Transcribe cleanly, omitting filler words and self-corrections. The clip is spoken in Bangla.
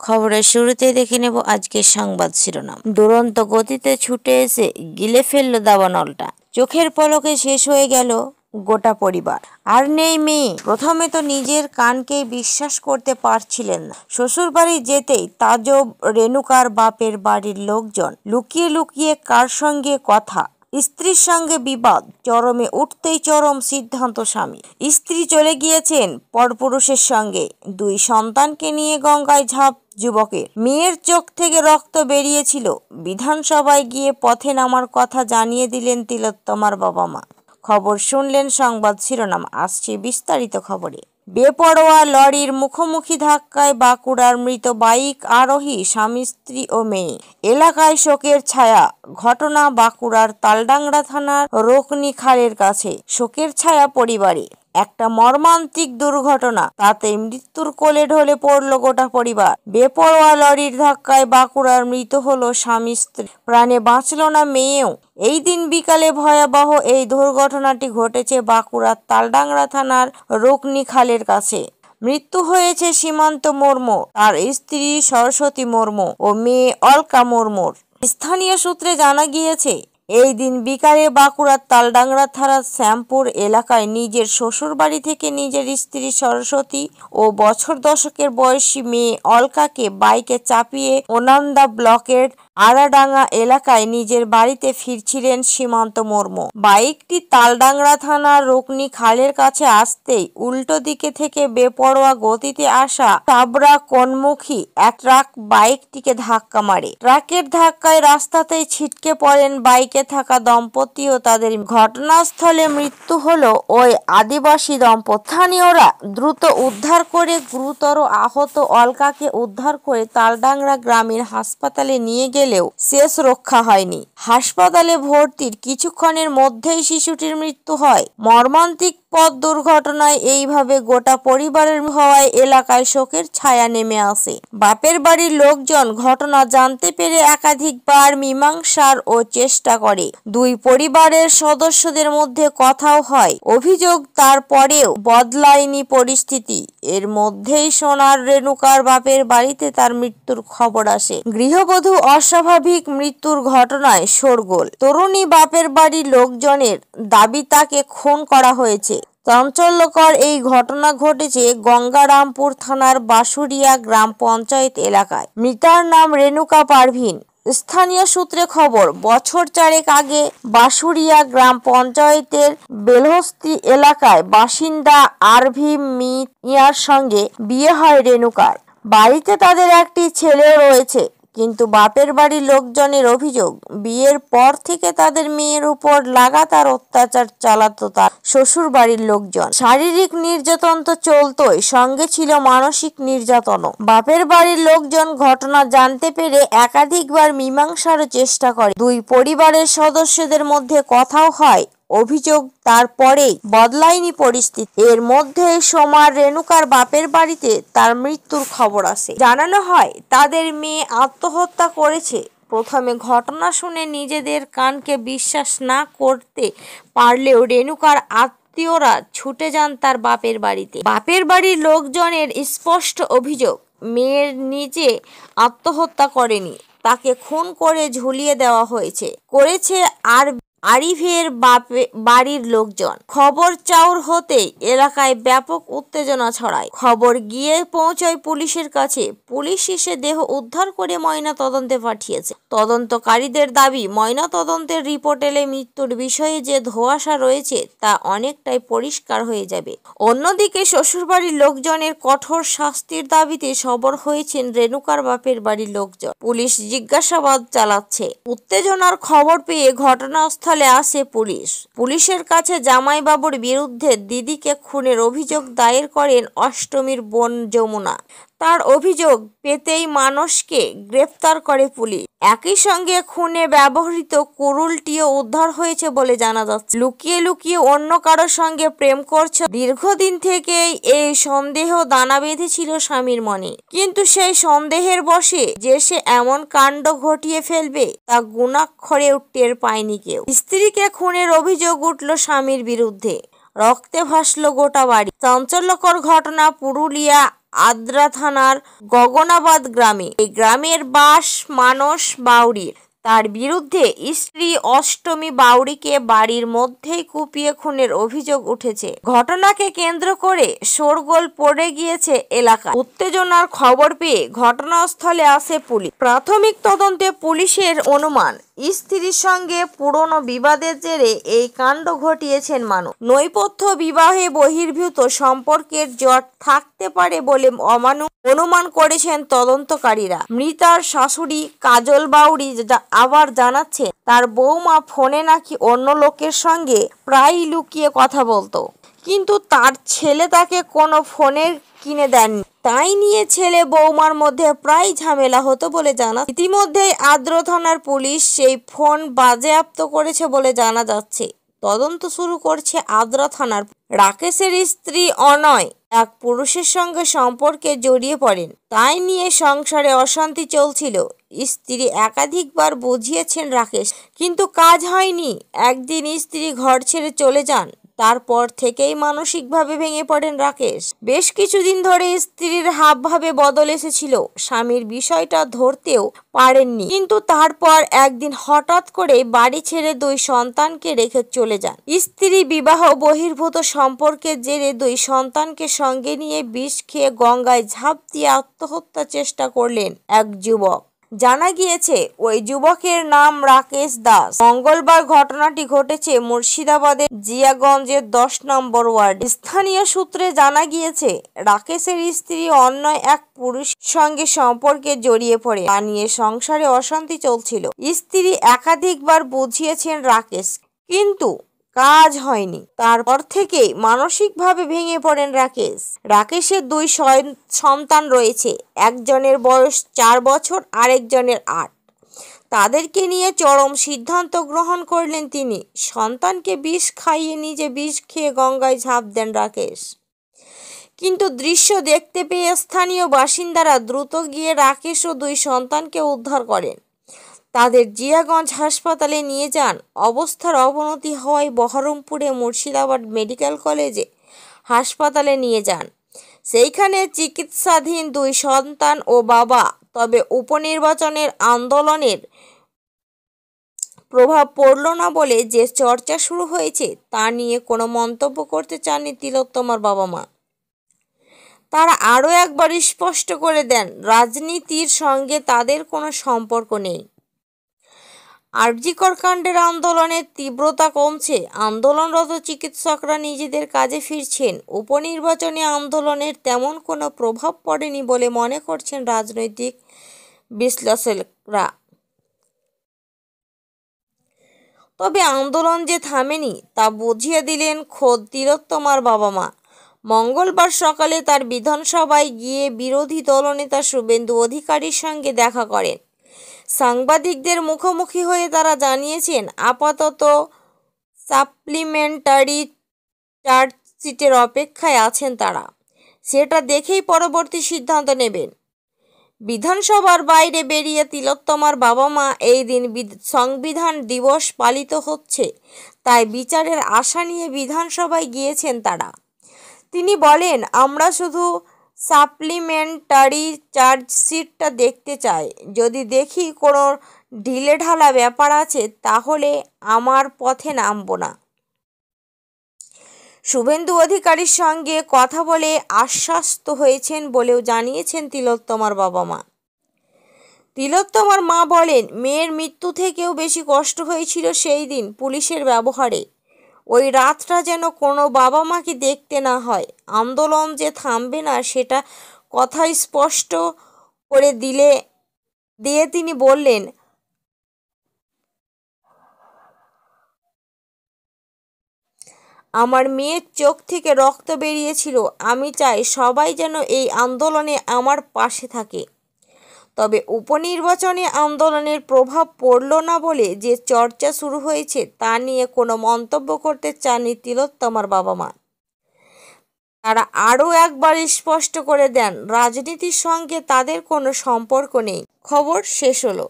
খবরের শুরুতে দেখে নেব আজকের সংবাদ শিরোনাম। দুরন্ত গতিতে ছুটে এসে গিলে ফেলল দাবানলটা। চোখের পলকে শেষ হয়ে গেল গোটা পরিবার। আর নেই মেয়ে। প্রথমে তো নিজের কানকেই বিশ্বাস করতে পারছিলেন না। শ্বশুর বাড়ি যেতেই তাজব রেণুকার বাপের বাড়ির লোকজন লুকিয়ে লুকিয়ে কার সঙ্গে কথা। স্ত্রীর সঙ্গে বিবাদ চরমে উঠতেই চরম সিদ্ধান্ত স্বামী। স্ত্রী চলে গিয়েছেন পরপুরুষের সঙ্গে। 2 সন্তানকে নিয়ে গঙ্গায় ঝাঁপ যুবকের। মেয়ের চোখ থেকে রক্ত বেরিয়েছিল। বিধানসভায় গিয়ে পথে নামার কথা জানিয়ে দিলেন তিলোত্তমার বাবা মা। খবর শুনলেন, সংবাদ শিরোনাম। আসছে বিস্তারিত খবরে। বেপরোয়া লরির মুখোমুখি ধাক্কায় বাঁকুড়ার মৃত বাইক আরোহী স্বামী স্ত্রী ও মেয়ে। এলাকায় শোকের ছায়া। ঘটনা বাঁকুড়ার তালডাংরা থানার রোকনি খালের কাছে। শোকের ছায়া পরিবারে। একটা মর্মান্তিক দুর্ঘটনা, তাতে মৃত্যুর কোলে ঢলে পড়ল গোটা পরিবার। বেপরোয়া লরির ধাক্কায় বাঁকুড়ার মৃত হলো স্বামী স্ত্রী। প্রাণে বাঁচল না মেয়েও। এই দিন বিকালে ভয়াবহ এই দুর্ঘটনাটি ঘটেছে বাঁকুড়ার তালডাংরা থানার রোকনি খালের কাছে। মৃত্যু হয়েছে সীমান্ত মুর্মু, তার স্ত্রী সরস্বতী মুর্মু ও মেয়ে অলকা মুর্মুর। স্থানীয় সূত্রে জানা গিয়েছে, এই দিন বিকালে বাঁকুড়ার তালডাংরা থানার শ্যামপুর এলাকায় নিজের শ্বশুর বাড়ি থেকে নিজের স্ত্রী সরস্বতী ও বছর দশকের বয়সী মেয়ে অলকাকে বাইকে চাপিয়ে ওনান্দা ব্লকের আড়াডাঙ্গা এলাকায় নিজের বাড়িতে ফিরছিলেন সীমান্ত মুর্মু। বাইকটি তালডাংরা থানার রোকনি খালের কাছে আসতেই উল্টো দিকে থেকে বেপরোয়া গতিতে আসা সাবরা কোণমুখী এক ট্রাক বাইকটিকে ধাক্কা মারে। ট্রাকের ধাক্কায় রাস্তাতেই ছিটকে পড়েন বাইকে থাকা দম্পতি ও তাদের। ঘটনাস্থলে মৃত্যু হলো ওই আদিবাসী দম্পতি। স্থানীয়রা দ্রুত উদ্ধার করে গুরুতর আহত অলকাকে উদ্ধার করে তালডাংরা গ্রামীণ হাসপাতালে নিয়ে গেলেও শেষ রক্ষা হয়নি। হাসপাতালে ভর্তির কিছুক্ষণের মধ্যেই শিশুটির মৃত্যু হয়। মর্মান্তিক পথ দুর্ঘটনায় এইভাবে গোটা পরিবারের হওয়ায় এলাকায় শোকের ছায়া নেমে আসে। বাপের বাড়ির লোকজন ঘটনা জানতে পেরে একাধিকবার মীমাংসার ও চেষ্টা করে। 2 পরিবারের সদস্যদের মধ্যে কথাও হয়। অভিযোগ, তারপরেও বদলায়নি পরিস্থিতি। এর মধ্যেই সোনার রেণুকার বাপের বাড়িতে তার মৃত্যুর খবর আসে। গৃহবধূ অস্বাভাবিক মৃত্যুর ঘটনায় শোরগোল। তরুণী বাপের বাড়ির লোকজনের দাবি তাকে খুন করা হয়েছে। চাঞ্চল্যকর এই ঘটনা ঘটেছে গঙ্গারামপুর থানার বাসুরিয়া গ্রাম পঞ্চায়েত এলাকায়। মৃতার নাম রেণুকা পারভিন। স্থানীয় সূত্রে খবর, বছর 4 আগে বাসুরিয়া গ্রাম পঞ্চায়েতের বেলহস্তি এলাকায় বাসিন্দা আরভি মিয়ার সঙ্গে বিয়ে হয় রেণুকার। বাড়িতে তাদের একটি ছেলেও রয়েছে। কিন্তু বাপের বাড়ির লোকজনের অভিযোগ, বিয়ের পর থেকে তাদের মেয়ের উপর লাগাতার অত্যাচার চালাতো তার শ্বশুর বাড়ির লোকজন। শারীরিক নির্যাতন তো চলতোই, সঙ্গে ছিল মানসিক নির্যাতনও। বাপের বাড়ির লোকজন ঘটনা জানতে পেরে একাধিকবার মীমাংসারও চেষ্টা করে। 2 পরিবারের সদস্যদের মধ্যে কথাও হয়। অভিযোগ, তারপরেই বদলায়নি পরিস্থিতি। এর মধ্যে সোমার রেণুকার বাপের বাড়িতে তার মৃত্যুর খবর আসে। জানানো হয় তাদের মেয়ে আত্মহত্যা করেছে। প্রথমে ঘটনা শুনে নিজেদের কানকে বিশ্বাস না করতে পারলেও রেণুকার আত্মীয়রা ছুটে যান তার বাপের বাড়িতে। বাপের বাড়ির লোকজনের স্পষ্ট অভিযোগ, মেয়ের নিজে আত্মহত্যা করেনি, তাকে খুন করে ঝুলিয়ে দেওয়া হয়েছে করেছে আরিফের বাড়ির লোকজন। খবর চাউর হতেই এলাকায় ব্যাপক উত্তেজনা ছড়ায়। খবর গিয়ে পৌঁছায় পুলিশের কাছে। পুলিশ এসে দেহ উদ্ধার করে ময়না তদন্তে পাঠিয়েছে। তদন্তকারীদের দাবি, ময়না তদন্তের রিপোর্ট এলে মৃত্যুর বিষয়ে যে ধোঁয়াশা রয়েছে তা অনেকটাই পরিষ্কার হয়ে যাবে। অন্যদিকে শ্বশুরবাড়ির লোকজনের কঠোর শাস্তির দাবিতে সরব হয়েছেন রেণুকার বাপের বাড়ির লোকজন। পুলিশ জিজ্ঞাসাবাদ চালাচ্ছে। উত্তেজনার খবর পেয়ে ঘটনাস্থলে আসে পুলিশ। পুলিশের কাছে জামাইবাবুর বিরুদ্ধে দিদিকে খুনের অভিযোগ দায়ের করেন অষ্টমীর বোন যমুনা। তার অভিযোগ পেতেই মানসকে গ্রেফতার করে পুলিশ। একই সঙ্গে খুনে ব্যবহৃত কুড়ুলটিও উদ্ধার হয়েছে বলে জানা যাচ্ছে। লুকিয়ে লুকিয়ে অন্য কারোর সঙ্গে প্রেম করছে। দীর্ঘদিন থেকেই এই সন্দেহ দানা বেঁধেছিল স্বামীর মনে। কিন্তু সেই সন্দেহের বশে যে সে এমন কাণ্ড ঘটিয়ে ফেলবে তা গুণাক্ষরেও টের পায়নি কেউ। স্ত্রীকে খুনের অভিযোগ উঠল স্বামীর বিরুদ্ধে। রক্তে ভাসল গোটা বাড়ি। চাঞ্চল্যকর ঘটনা পুরুলিয়া আদ্রা থানার গগনাবাদ গ্রামে। এই গ্রামের বাস মানস বাউরির। তার বিরুদ্ধে স্ত্রী অষ্টমী বাউরিকে বাড়ির মধ্যেই কুপিয়ে খুনের অভিযোগ উঠেছে। ঘটনাকে কেন্দ্র করে শোরগোল পড়ে গিয়েছে এলাকায়। উত্তেজনার খবর পেয়ে ঘটনাস্থলে আসে পুলিশ। প্রাথমিক তদন্তে পুলিশের অনুমান, স্ত্রীর সঙ্গে পুরনো বিবাদের জেরে এই কাণ্ড ঘটিয়েছেন মানুষ। নৈপথ্য বিবাহে বহির্ভূত সম্পর্কের জট থাকতে পারে বলে অনুমান করেছেন তদন্তকারীরা। মৃতার শাশুড়ি কাজল বাউরি আবার জানাচ্ছে, তার বৌমা ফোনে নাকি অন্য লোকের সঙ্গে প্রায়ই লুকিয়ে কথা বলতো, কিন্তু তার ছেলে তাকে কোনো ফোনের কিনে দেননি। তাই নিয়ে ছেলে বৌমার মধ্যে প্রায় ঝামেলা হতো বলে জানা। ইতিমধ্যেই আদ্র থানার পুলিশ সেই ফোন বাজেয়াপ্ত করেছে বলে জানা যাচ্ছে। তদন্ত শুরু করছে আদ্রা থানার। রাকেশের স্ত্রী অনয় এক পুরুষের সঙ্গে সম্পর্কে জড়িয়ে পড়েন। তাই নিয়ে সংসারে অশান্তি চলছিল। স্ত্রী একাধিকবার বুঝিয়েছেন রাকেশ, কিন্তু কাজ হয়নি। একদিন স্ত্রী ঘর ছেড়ে চলে যান। তারপর থেকেই মানসিকভাবে ভেঙে পড়েন রাকেশ। বেশ কিছুদিন ধরে স্ত্রীর হাবভাবে বদল এসেছিল। স্বামীর বিষয়টা ধরতেও পারেননি, কিন্তু তারপর একদিন হঠাৎ করে বাড়ি ছেড়ে 2 সন্তানকে রেখে চলে যান। স্ত্রী বিবাহ বহির্ভূত সম্পর্কের জেরে 2 সন্তানকে সঙ্গে নিয়ে বিষ খেয়ে গঙ্গায় ঝাঁপ দিয়ে আত্মহত্যা চেষ্টা করলেন এক যুবক। জানা গিয়েছে ওই যুবকের নাম রাকেশ দাস। মঙ্গলবার ঘটনাটি ঘটেছে মুর্শিদাবাদের জিয়াগঞ্জের 10 নম্বর ওয়ার্ড। স্থানীয় সূত্রে জানা গিয়েছে, রাকেশের স্ত্রী অন্য এক পুরুষের সঙ্গে সম্পর্কে জড়িয়ে পড়ে। তা নিয়ে সংসারে অশান্তি চলছিল। স্ত্রী একাধিকবার বুঝিয়েছেন রাকেশ, কিন্তু কাজ হয়নি। তারপর থেকেই মানসিকভাবে ভেঙে পড়েন রাকেশ। রাকেশের 2 সন্তান রয়েছে। একজনের বয়স 4 বছর, আরেকজনের 8। তাদেরকে নিয়ে চরম সিদ্ধান্ত গ্রহণ করলেন তিনি। সন্তানকে বিষ খাইয়ে নিজে বিষ খেয়ে গঙ্গায় ঝাঁপ দেন রাকেশ। কিন্তু দৃশ্য দেখতে পেয়ে স্থানীয় বাসিন্দারা দ্রুত গিয়ে রাকেশ ও 2 সন্তানকে উদ্ধার করেন। তাদের জিয়াগঞ্জ হাসপাতালে নিয়ে যান। অবস্থার অবনতি হওয়ায় বহরমপুরে মুর্শিদাবাদ মেডিকেল কলেজে হাসপাতালে নিয়ে যান। সেইখানে চিকিৎসাধীন 2 সন্তান ও বাবা। তবে উপনির্বাচনের আন্দোলনের প্রভাব পড়ল না বলে যে চর্চা শুরু হয়েছে তা নিয়ে কোনো মন্তব্য করতে চাননি তিলোত্তমার বাবা মা। তারা আরও একবার স্পষ্ট করে দেন, রাজনীতির সঙ্গে তাদের কোনো সম্পর্ক নেই। আরজিকর কাণ্ডের আন্দোলনের তীব্রতা কমছে। আন্দোলনরত চিকিৎসকরা নিজেদের কাজে ফিরছেন। উপনির্বাচনে আন্দোলনের তেমন কোনো প্রভাব পড়েনি বলে মনে করছেন রাজনৈতিক বিশ্লেষকরা। তবে আন্দোলন যে থামেনি তা বুঝিয়ে দিলেন খোদ তিলোত্তমার বাবা মা। মঙ্গলবার সকালে তার বিধানসভায় গিয়ে বিরোধী দলনেতা শুভেন্দু অধিকারীর সঙ্গে দেখা করেন। সাংবাদিকদের মুখোমুখি হয়ে তারা জানিয়েছেন, আপাতত সাপ্লিমেন্টারি চার্জশিটের অপেক্ষায় আছেন তারা। সেটা দেখেই পরবর্তী সিদ্ধান্ত নেবেন। বিধানসভার বাইরে বেরিয়ে তিলোত্তমার বাবা মা এই দিন সংবিধান দিবস পালিত হচ্ছে, তাই বিচারের আশা নিয়ে বিধানসভায় গিয়েছেন তারা। তিনি বলেন, আমরা শুধু সাপ্লিমেন্টারি চার্জশিটটা দেখতে চাই। যদি দেখি কোনো ঢিলেঢালা ব্যাপার আছে তাহলে আমার পথে নামব না। শুভেন্দু অধিকারীর সঙ্গে কথা বলে আশ্বস্ত হয়েছেন বলেও জানিয়েছেন তিলোত্তমার বাবা মা। তিলোত্তমার মা বলেন, মেয়ের মৃত্যু থেকেও বেশি কষ্ট হয়েছিল সেই দিন পুলিশের ব্যবহারে। ওই রাতটা যেন কোনো বাবা মাকে দেখতে না হয়। আন্দোলন যে থামবে না সেটা কথা স্পষ্ট করে দিয়ে তিনি বললেন, আমার মেয়ের চোখ থেকে রক্ত বেরিয়েছিল। আমি চাই সবাই যেন এই আন্দোলনে আমার পাশে থাকে। তবে উপনির্বাচনে আন্দোলনের প্রভাব পড়ল না বলে যে চর্চা শুরু হয়েছে তা নিয়ে কোনো মন্তব্য করতে চাননি তিলোত্তমার বাবা মা। তারা আরও একবার স্পষ্ট করে দেন, রাজনীতির সঙ্গে তাদের কোনো সম্পর্ক নেই। খবর শেষ হলো।